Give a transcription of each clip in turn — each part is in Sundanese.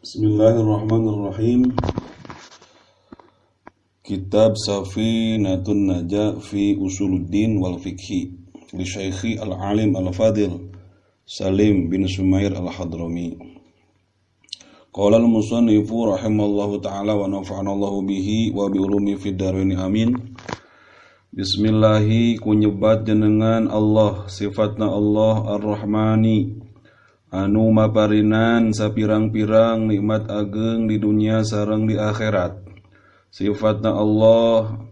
Bismillahirrahmanirrahim. Kitab Safinatun Najah fi Usuluddin wal Fiqhi li Syaikhi Al-Alim Al-Fadil Salim bin Sumair Al-Hadrami. Qala al-musannifu rahimallahu ta'ala wa nafa'anallahu bihi wa bi ulumi fid dharain amin. Bismillahi kunyebat jenengan Allah, sifatna Allah Ar-Rahmani anu maparinan sapirang-pirang nikmat ageng di dunia sareng di akhirat. Sifatna Allah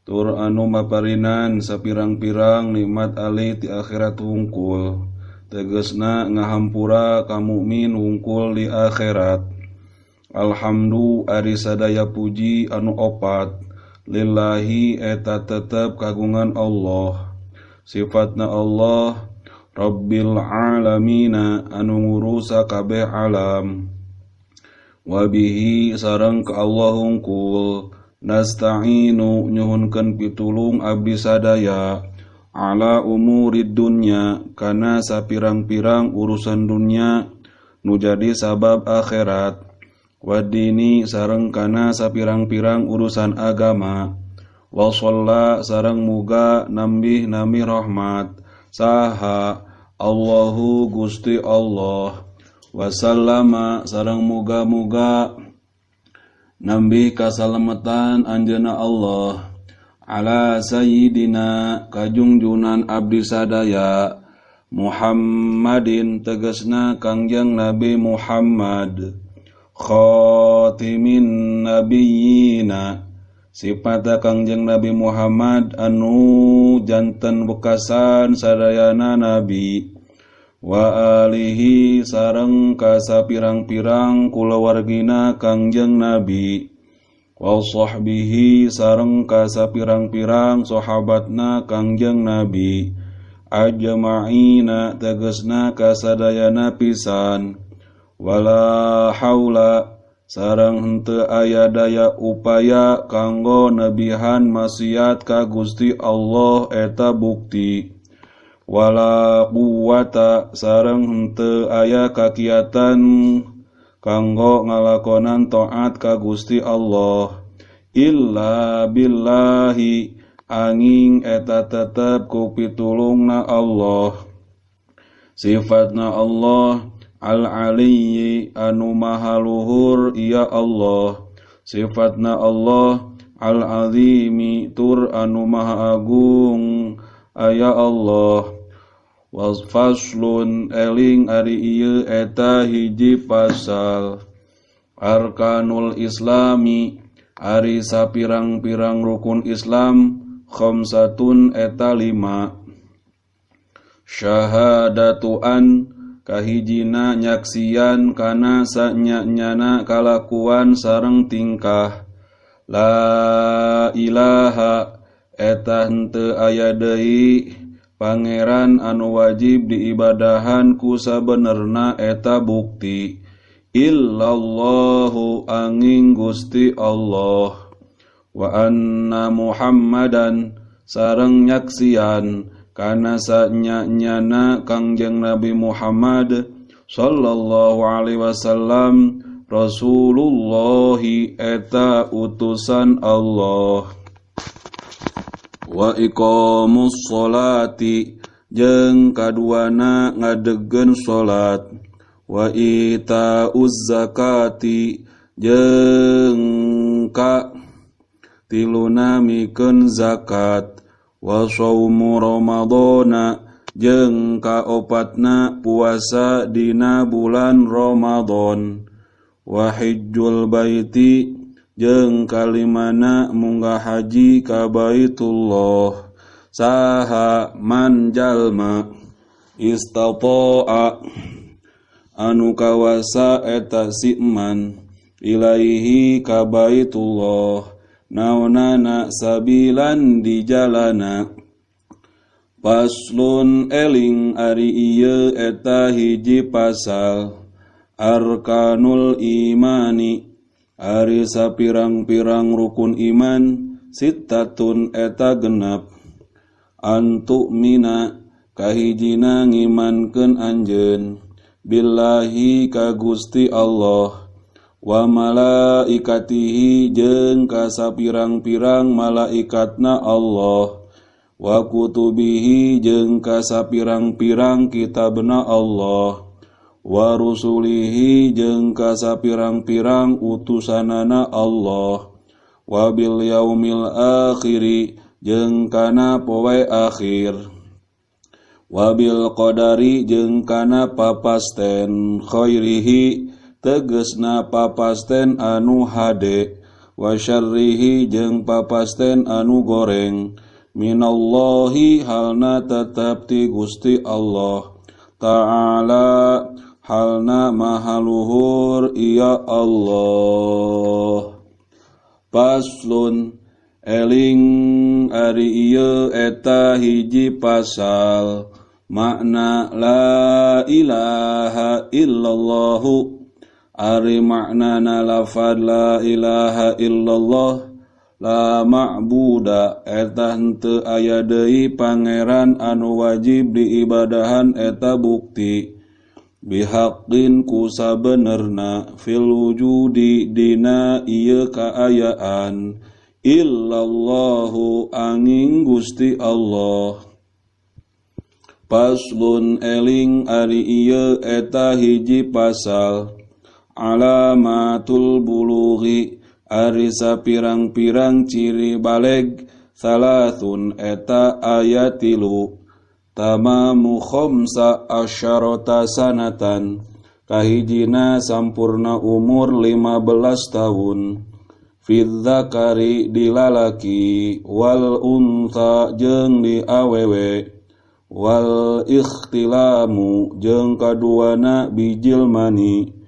tur anu maparinan sapirang-pirang nikmat alih di akhirat hungkul. Tegesna ngahampura ka mukmin hungkul di akhirat. Alhamdu ari sadaya puji anu opat lillahi eta tetep kagungan Allah. Sifatna Allah Rabbil alamina anu ngurusa kabeh alam. Wabihi sareng ka Allah hungkul nasta'inu nyuhunkeun pitulung abdi sadaya ala umurid dunya kana sapirang-pirang urusan dunya nu jadi sabab akhirat. Wadini sareng kana sapirang-pirang urusan agama. Wa shalla sareng muga nambih nami rahmat saha Allahu Gusti Allah wasallama sareng muga-muga nambi kasalamatan anjeunna Allah ala sayyidina kajungjunan abdi sadaya Muhammadin tegasna kangjeng Nabi Muhammad khatimin nabiyina sifata kangjeng Nabi Muhammad anu janten bekasan sadayana nabi wa alihi sareng kasapirang-pirang kulawargina kangjeng nabi wa sahbihi sareng kasapirang-pirang sahabatna kangjeng nabi ajma'ina tegesna kasadayana pisan wala haula sareng henteu aya daya upaya kanggo nebihan maksiat ka Gusti Allah eta bukti. Wala quwwata sareng henteu aya kakiatan kanggo ngalakonan taat ka Gusti Allah. Illa billahi angin eta tetep ku pitulungna Allah. Sifatna Allah Al-Aliyyi anu maha luhur iya Allah. Sifatna Allah Al-Azimi tur anu maha agung aya Allah. Wasfaslun eling ari ieu eta hiji pasal. Arkanul Islami ari sapirang-pirang rukun Islam khamsatun eta 5. Syahadatuan kahijina nyaksian kana sanyanyana kalakuan sareng tingkah. La ilaha eta henteu aya deui pangeran anu wajib diibadahan ku sabenerna eta bukti. Illallahu angin Gusti Allah. Wa anna Muhammadan sareng nyaksian kana sanyanyana kangjeng Nabi Muhammad sallallahu alaihi wasallam Rasulullahi eta utusan Allah. Wa iqamus sholati jeung kaduana ngadegkeun salat. Wa itauz zakati jeung ka tiluna mikeun zakat. Wa shaumu ramadhana jeung kaopatna puasa dina bulan Ramadan. Wa hajjul baiti jeung kalimana munggah haji ka Baitullah. Saha man jalma istata'a anu kawasa eta si man ilaihi ka Baitullah naonana sabilan di jalana. Paslun eling ari ieu eta hiji pasal. Arkanul imani ari sapirang-pirang rukun iman sittatun eta genep. Antu'mina kahijina ngimankeun anjeun billahi ka Gusti Allah wa malaikatihi jeung ka sapirang-pirang malaikatna Allah, wa kutubihi jeung ka sapirang-pirang kitabna Allah, wa rusulihi jeung ka sapirang-pirang utusanana Allah, wa bil yaumil akhiri jeung kana poe akhir, wa bil qadari jeung kana papasten khairihi tegesna papasten anu hade, wa syarrihi jeung papasten anu goreng, minallahi halna tetep ti Gusti Allah Ta'ala halna maha luhur ya Allah. Paslun eling ari ieu eta hiji pasal makna la ilaha illallahu. Ari maknana lafad la ilaha illallah, la ma'buda eta henteu aya deui pangeran anu wajib diibadahan eta bukti, bihaqqin ku sabenerna fil wujudi dina ieu kaayaan, illallahu angin Gusti Allah. Paslun eling ari ieu eta hiji pasal alamatul bulughi ari sapirang-pirang ciri baleg, salasun eta ayat 3, tamamu khamsa asyarata sanatan kahijina sampurna umur 15 tahun, fidzakari di lalaki, wal untha jeung di awewe, wal ikhtilamu jeung kaduana bijil mani,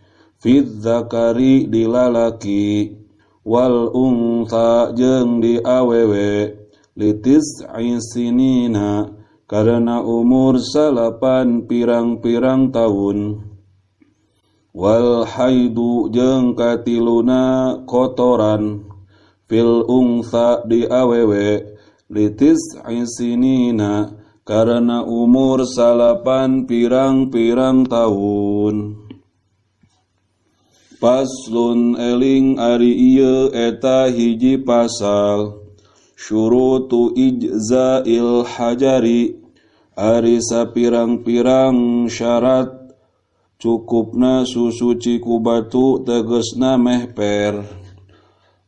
fidzakari di lalaki, wal untha jeung di awewe, litis'i sinina karena umur 8 pirang-pirang tahun, wal haidu jeung katiluna kotoran, fil untha di awewe, litis'i sinina karena umur 8 pirang-pirang tahun. Paslun eling ari ieu eta hiji pasal syurutu ijza'il hajari ari sapirang-pirang syarat cukupna susuci ku batu tegesna mehper,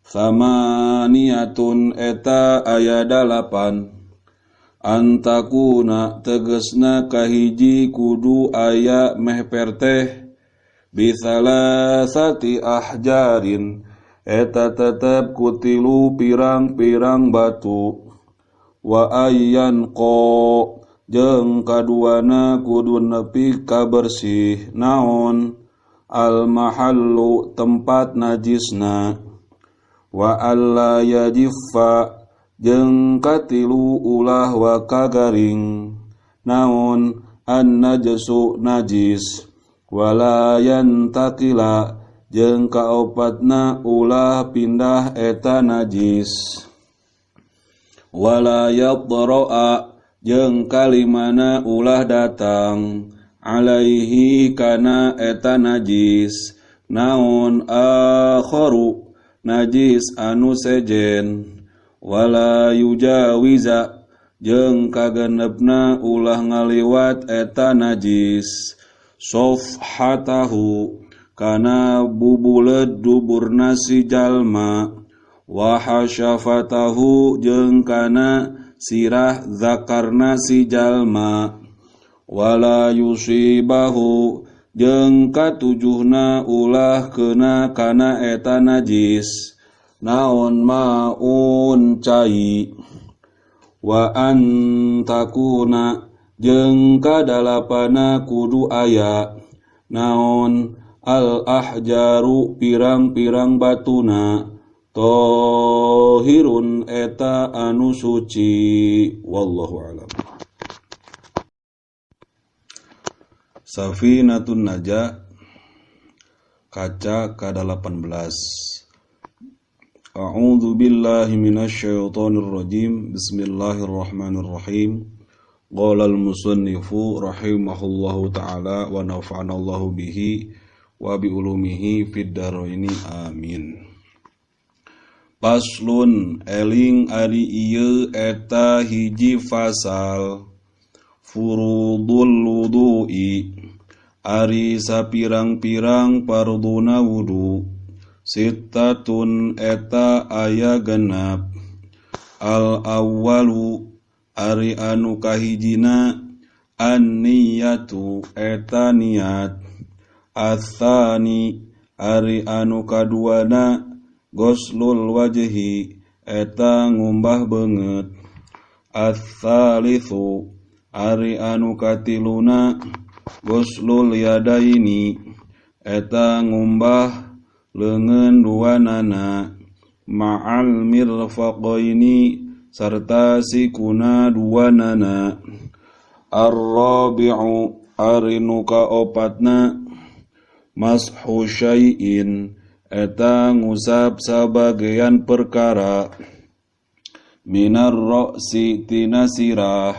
samaniyatun eta aya 8, antakuna tegesna kahiji kudu aya mehper teh, bisalasati ahjarin eta tetep kutilu pirang-pirang batu, wa ayyan ko jeung kaduana kudu nepi ka bersih naon al mahallu tempat najisna, wa alla yajiffa jeung katilu ulah wa kagaring naon an najasu najis, wala yantakila jeung kaopatna ulah pindah eta najis, wala yadra'a jeung kalimana ulah datang alaihi kana eta najis naon akharu najis anu sejen, wala yujawiza jeung kagenepna ulah ngaliwat eta najis, sofhatahu kana bubuleud duburna si jalma, wa hasyafatahu jeung kana sirah zakarna si jalma, wala yusibahu jeung katujuhna ulah kena kana eta najis naon maun cai, wa antakuna jeung kadalapana kudu aya naon al ahjaru pirang-pirang batuna, tohirun eta anu suci. Wallahu a'lam. Safinatun Najah kaca ke-18. A'udzu billahi minasyaitonir rajim. Bismillahirrahmanirrahim. Qala al-musannifu rahimahullahu ta'ala wa nafa'anallahu bihi wa bi ulumihi fid daraini amin. Paslun eling ari ieu eta hiji fasal furudul wudu'i ari sapirang-pirang farduna wudu sittatun eta aya genep al awwalu ari anu kahijina an-niyatu eta niat atsani ari anu kaduana goslul wajhi eta ngumbah beungeut ats-tsalitsu ari anu katiluna goslul yadaini eta ngumbah leungeun duanana ma'al mirfaqaini sarta sikuna duanana ar-rabi'u ari nu kaopatna mashu syai'in eta ngusap sabagean perkara minar ra'si tina sirah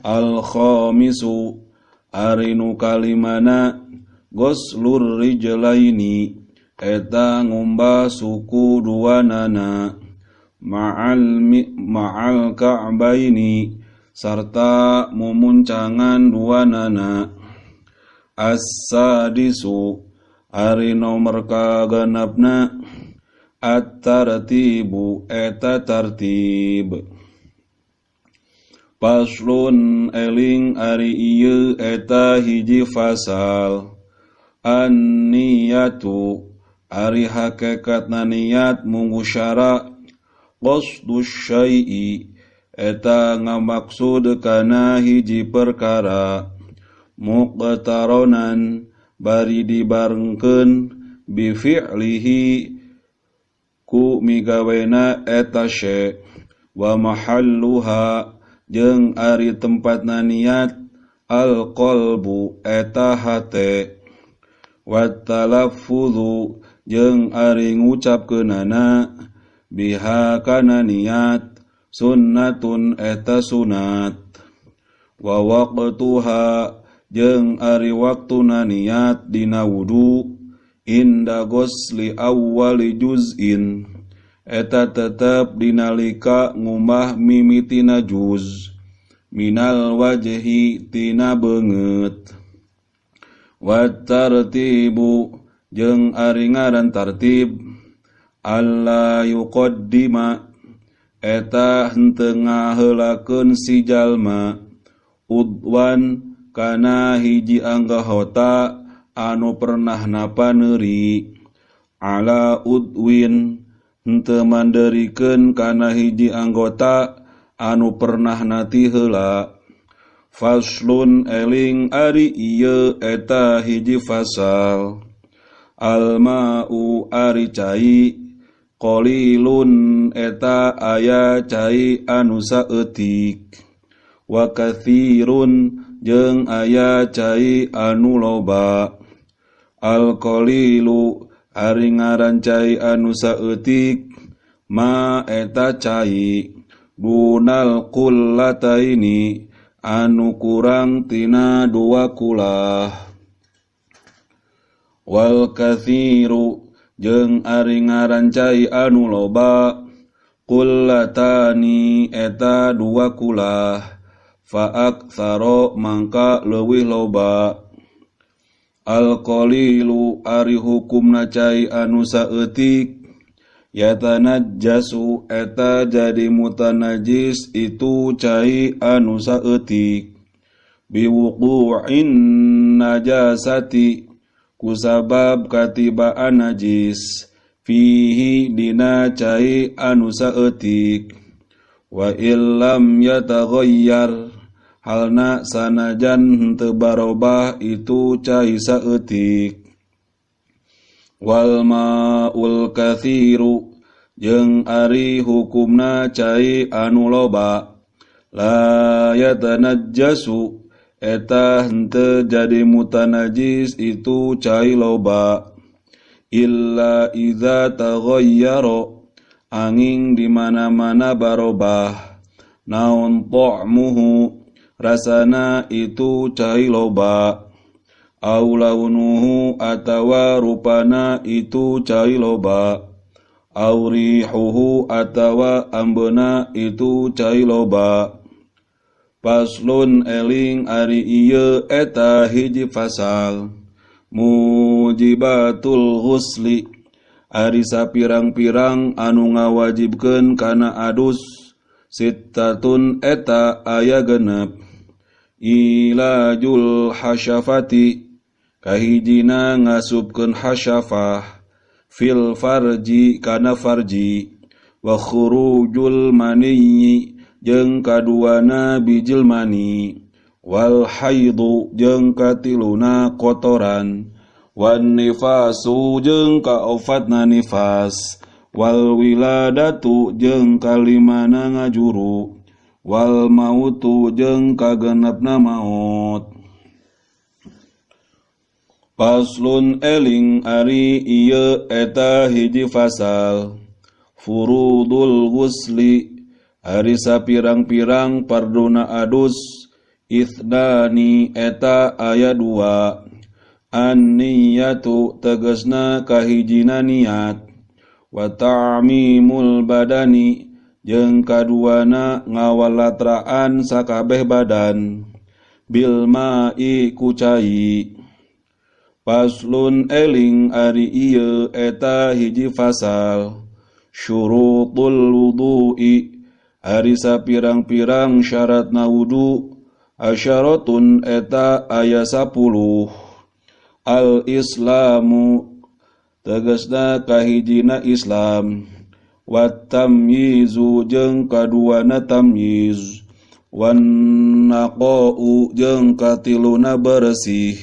al-khamisu ari nu kalimana goslur rijlaini eta ngumbah suku duanana ma'al ka'baini sarta mumuncangan duanana as-sadisu ari nomor kagenepna at-tartibu eta tartib. Paslun eling ari ieu eta hiji fasal an-niyatu ari hakikatna niat munggu syara qasdus syai'i eta ngamaksud kana hiji perkara muqtaronan bari dibarengkeun bi fi'lihi ku migawena eta sy wa mahalluha jeung ari tempatna niat al qalbu eta hate wa talaffuzu jeung ari ngucapkeunana biha kana niat sunnatun eta sunat wa waqtuha jeung ari waktuna niat dina wudu inda gosli awwali juz'in eta tetep dinalika ngumbah mimitina juz minal wajhi tina beungeut wa tartibu jeung ari ngaran tartib alla yuqaddima eta henteu ngaheulakeun si jalma udwan kana hiji anggahota anu pernah napaneuri ala udwin henteu manderikeun kana hiji anggota anu pernah nati heula. Faslun eling ari ieu eta hiji fasal al-ma'u ari cai qalilun eta aya cai anu saeutik wa katsirun jeung aya cai anu loba al-qalilu ari ngaran cai anu saeutik ma eta cai dunal qullataini anu kurang tina dua kulah wal katsiru jeung ari ngaran cai anu loba qullatani eta dua kulah fa aktsaro mangka leuwih loba al-qalilu ari hukumna cai anu saeutik yatanajjasu eta jadi mutanajis itu cai anu saeutik biwuqu'in najasati kusabab katibaan najis fihi dina cai anu saeutik wa illam yataghayyar halna sanajan henteu barobah itu cai saeutik wal ma'ul katsiru jeung ari hukumna cai anu loba la yatanajjasu eta henteu jadi mutanajis itu cai loba illa idza taghayyara angin di mana-mana barobah naon ta'muhu rasana itu cai loba au launuhu atawa rupana itu cai loba, au rihuhu atawa ambena itu cai loba. Faslun eling ari ieu eta hiji fasal. Mujibatul ghusli ari sapirang-pirang anu ngawajibkeun kana adus, sittatun eta aya genep. Ilajul hasyafati kahijina ngasupkeun hasyafah, fil farji kana farji, wa khurujul maniyyi jeung kaduana bijil mani, wal haidu jeung katiluna kotoran, wan nifasu jeung kaofatna nifas, wal wiladatu jeung kalimana ngajuru, wal mautu jeung kagenepna maut. Faslun eling ari ieu eta hiji fasal. Furudul ghusli ari sapirang-pirang parduna adus, ithdani eta aya dua. An-niyatu tegasna kahijina niat, wa ta'mimul badani jeung kaduana ngawalatraan sakabeh badan, bil ma'i ku cai. Faslun eling ari ieu eta hiji fasal. Syurutul wudu'i ari sapirang-pirang syaratna wudu, asyaratun eta aya 10. Al-islamu tegasna kahijina Islam, wat tamyizu jeung kaduana tamyiz, wan naqa'u jeung katiluna bersih,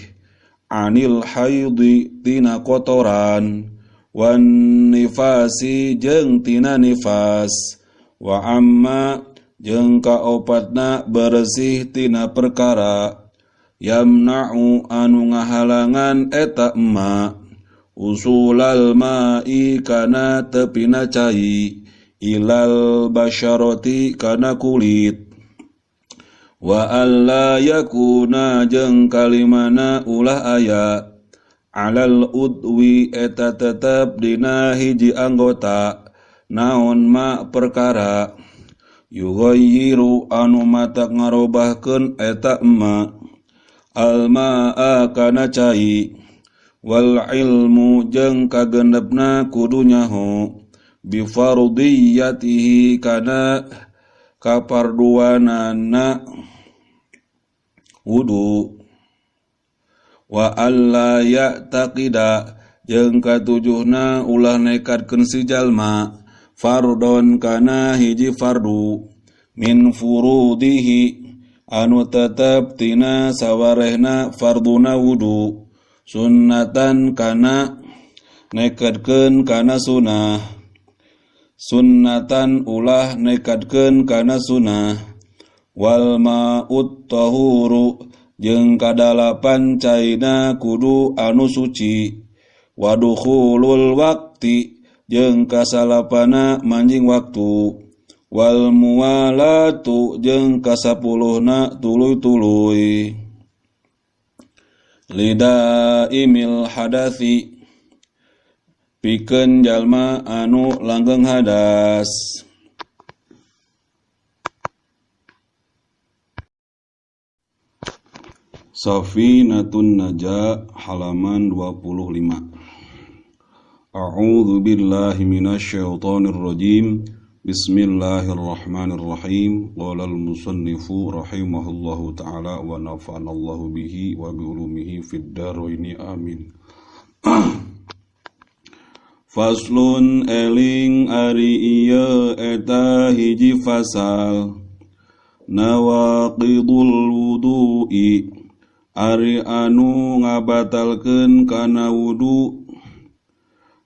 anil haidi tina kotoran, wan nifasi jeung tina nifas, wa amma jeung kaopatna bersih tina perkara, yamna'u anu ngahalangan eta emma, usulal ma'i kana tepina cai, ilal basyarati kana kulit, wa alla yakuna jeung kalimana ulah aya, alal udwi eta tetep dina hiji anggota, naon ma perkara, yughayyiru anu matak ngarobahkeun eta emma, al-ma'a kana cai, wal ilmu jeung kagenepna kudu nyaho, bi fardiyatihi kana kaparduanana wudu, wa alla ya'taqida jeung katujuhna ulah nekadkeun si jalma, fardon kana hiji fardu, min furudihi anu tetep tina sawarehna farduna wudu, sunnatan kana nekadkeun kana sunnah, sunnatan ulah nekadkeun kana sunnah, wal ma'ut tahuru jeung kadalapan caina kudu anu suci, wadukhulul waqti jeung kasalapana manjing waktu, wal muwalatu jeung kasapuluhna tuluy-tuluy. Lidaimil hadathi pikeun jalma anu langgeng hadas. Safinatun Najah halaman 25. A'udzu billahi minasyaitonir rajim. Bismillahirrahmanirrahim. Qala al-musannifu rahimahullahu ta'ala wa nafa'anallahu bihi wa bi ulumihi fid dharaini amin. Faslun eling ari ieu eta hiji fasal. Nawaqidul wudu'i ari anu ngabatalkeun kana wudu,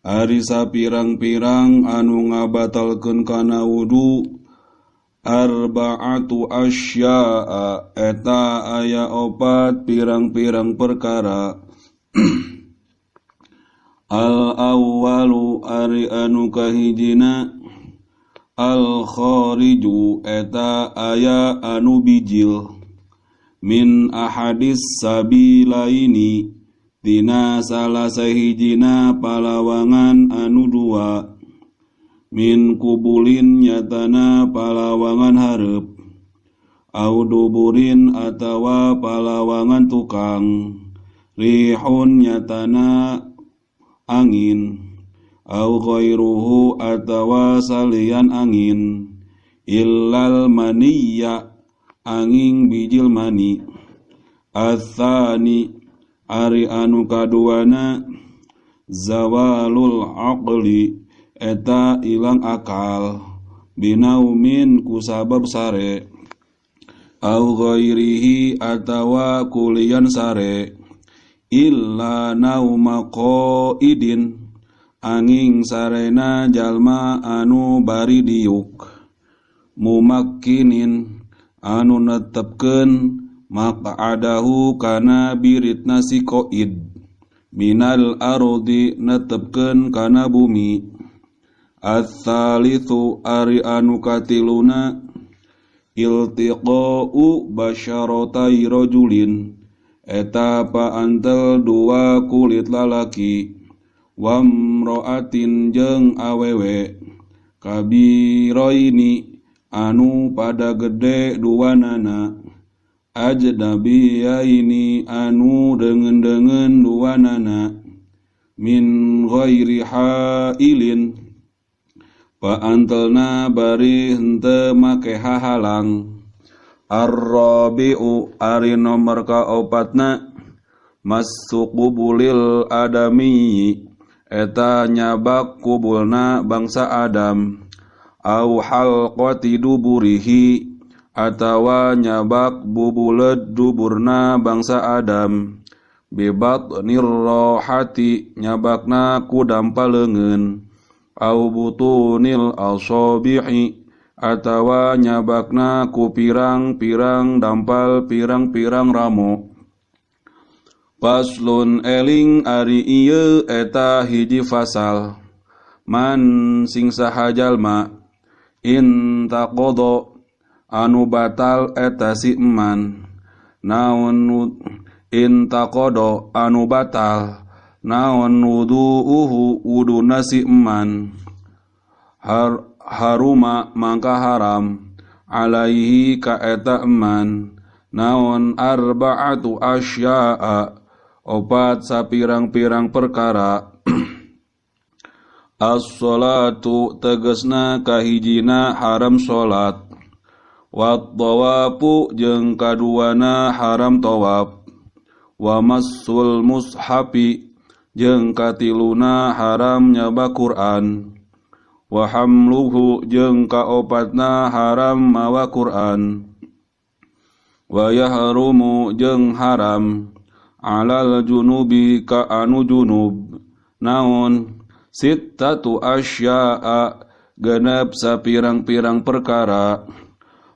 ari sapirang-pirang anu ngabatalkeun kana wudu, arba'atu asya'a eta aya 4 pirang-pirang perkara. Al-awwalu ari anu kahijina, al-khariju eta aya anu bijil, min ahadis sabilaini tina salah sahijina palawangan anu dua, min kubulin nyatana palawangan hareup, au duburin atawa palawangan tukang, rihun nyatana angin, au ghairuhu atawa salian angin, illal maniyya angin bijil mani, atsani ari anu kaduana zawalul aqli eta ilang akal, binaumin kusabab sare, au ghairihi atawa kulian sare, illa nauma qaidin angin sarena jalma anu bari diuk, mumakkinin anu netepkeun maq'adahu kana biritna si qaid, minal ardi netepkeun kana bumi, ats-tsalitsu ari anu katiluna iltiqa'u basyaratai rajulin eta paantel dua kulit lalaki, wamra'atin jeung awewe, kabiraini anu pada gede duanana, ajnabiyaini anu deungeun-deungeun duanana, min ghairi hailin paantelna bari henteu make hahalang, ar-rabi'u ari nomor kaopatna massu qubulil adami eta nyabak kubulna bangsa Adam, au halqati duburihi atawa nyabak bubuleud duburna bangsa Adam, bibatnir rohati nyabakna ku dampaleungeun, au butunil asabi'i atawa nyabakna ku pirang-pirang dampal pirang-pirang ramo. Faslun eling ari ieu eta hiji fasal, man sing saha jalma intaqadha anu batal eta si eman, naon intaqadha anu batal naon wudu'uhu wuduna si eman, haruma mangka haram, alaihi ka eta eman, naon arba'atu asya'a opat sapirang-pirang perkara, as-sholatu tegesna kahijina haram sholat, wat tawafu jeung kaduana haram tawaf, wa massul mushafi jeung katiluna haram nyaba Quran, wa hamluhu jeung kaopatna haram mawa Quran, wa yahrumu jeung haram alal junubi ka anu junub, naon sittatu asya'a genep sapirang-pirang perkara,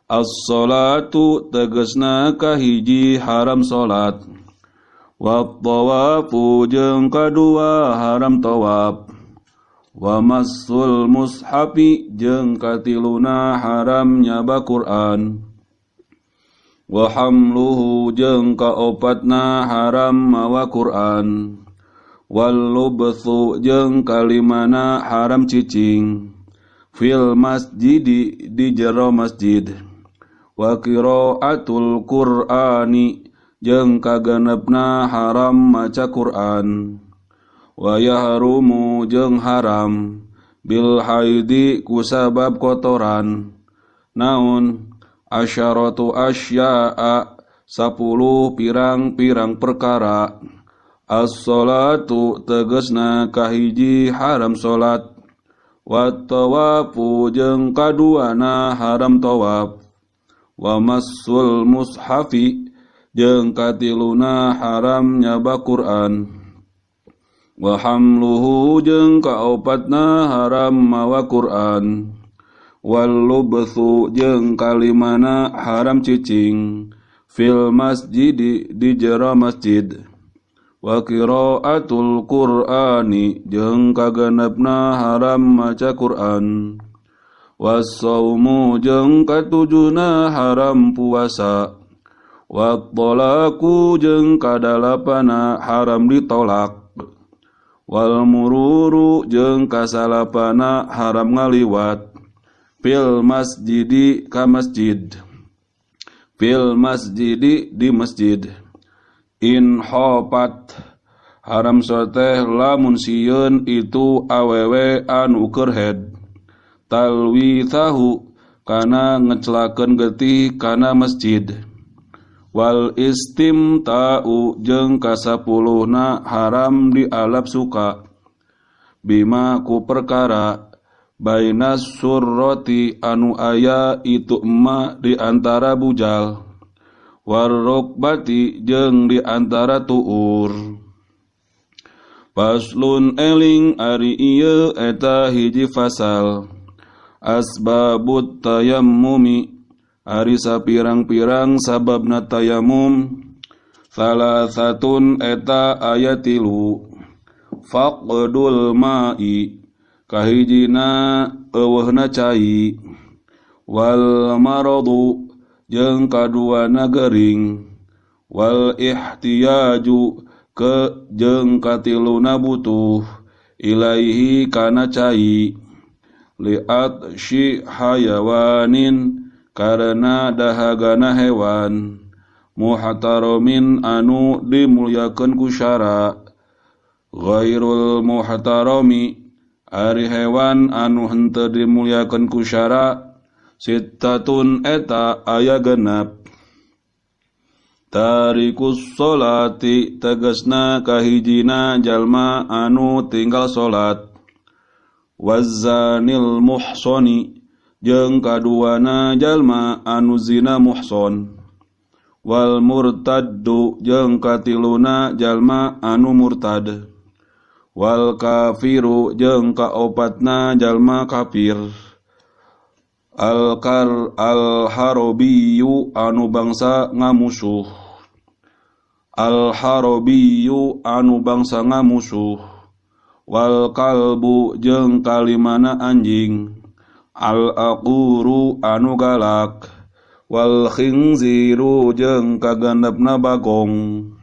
as-sholatu tegesna kahiji haram salat, wat tawafu jeung kadua haram tawaf, wa massul mushafi jeung katiluna haram nyaba Quran, wa hamluhu jeung kaopatna haram mawa Quran, wal lubthu jeung kalimana haram cicing, fil masjidi di jero masjid, wa qiraatul Qur'ani jeung kagenepna haram maca Quran, wa yahrumu jeung haram bil haidi kusabab kotoran, naun asyaratu asya'a 10 pirang-pirang perkara, as-sholatu tegesna kahiji haram salat, wat tawafu jeung kaduana haram tawaf, wa massul mushafi jeung katiluna haram nyaba Quran, wa hamluhu jeung kaopatna haram mawa Quran, wal lubthu jeung kalimana haram cicing, fil masjidi di jero masjid, wa qiraatul Qur'ani jeung kagenepna haram maca Quran, was saumu jeung katujuna haram puasa, wa talaqu jeung kadalapana haram ditolak, wal mururu jeung kasalapana haram ngaliwat, fil masjidi ka masjid, fil masjidi di masjid, in hopat haram soteh lamun sieun itu awewe anu kerhed, talwithahu kana ngecelakeun getih kana masjid, wal istimta'u jeung kasapuluhna haram dialap suka, bima ku perkara bainas surroti anu aya itu emma di antara bujal, warrokbati jeung di antara tuur. Faslun eling ari ieu eta hiji fasal, asbabut tayammumi ari sapirang-pirang sababna tayamum, salasatun eta aya 3, faqdul ma'i kahijina eueuhna cai, wal maradu jeung kaduana gering, wal ihtiyaju ke jeung katiluna butuh, ilaihi kana cai, liat syi hayawanin karena dahagana hewan, muhtaramin anu dimulyakeun ku syara, ghairul muhtarami ari hewan anu henteu dimulyakeun ku syara, sittatun eta aya 6, tarikus sholati tegasna kahijina jalma anu tinggal salat, wazanil muhsoni jeung kaduana jalma anu zina muhson, wal murtaddu jeung katiluna jalma anu murtad, wal kafiru jeung kaopatna jalma kafir, al harabiyu anu bangsa ngamusuh, al harabiyu anu bangsa ngamusuh, wal kalbu jeung kalimana anjing, al aquru anu galak, wal khinziru jeung kagendepna bagong,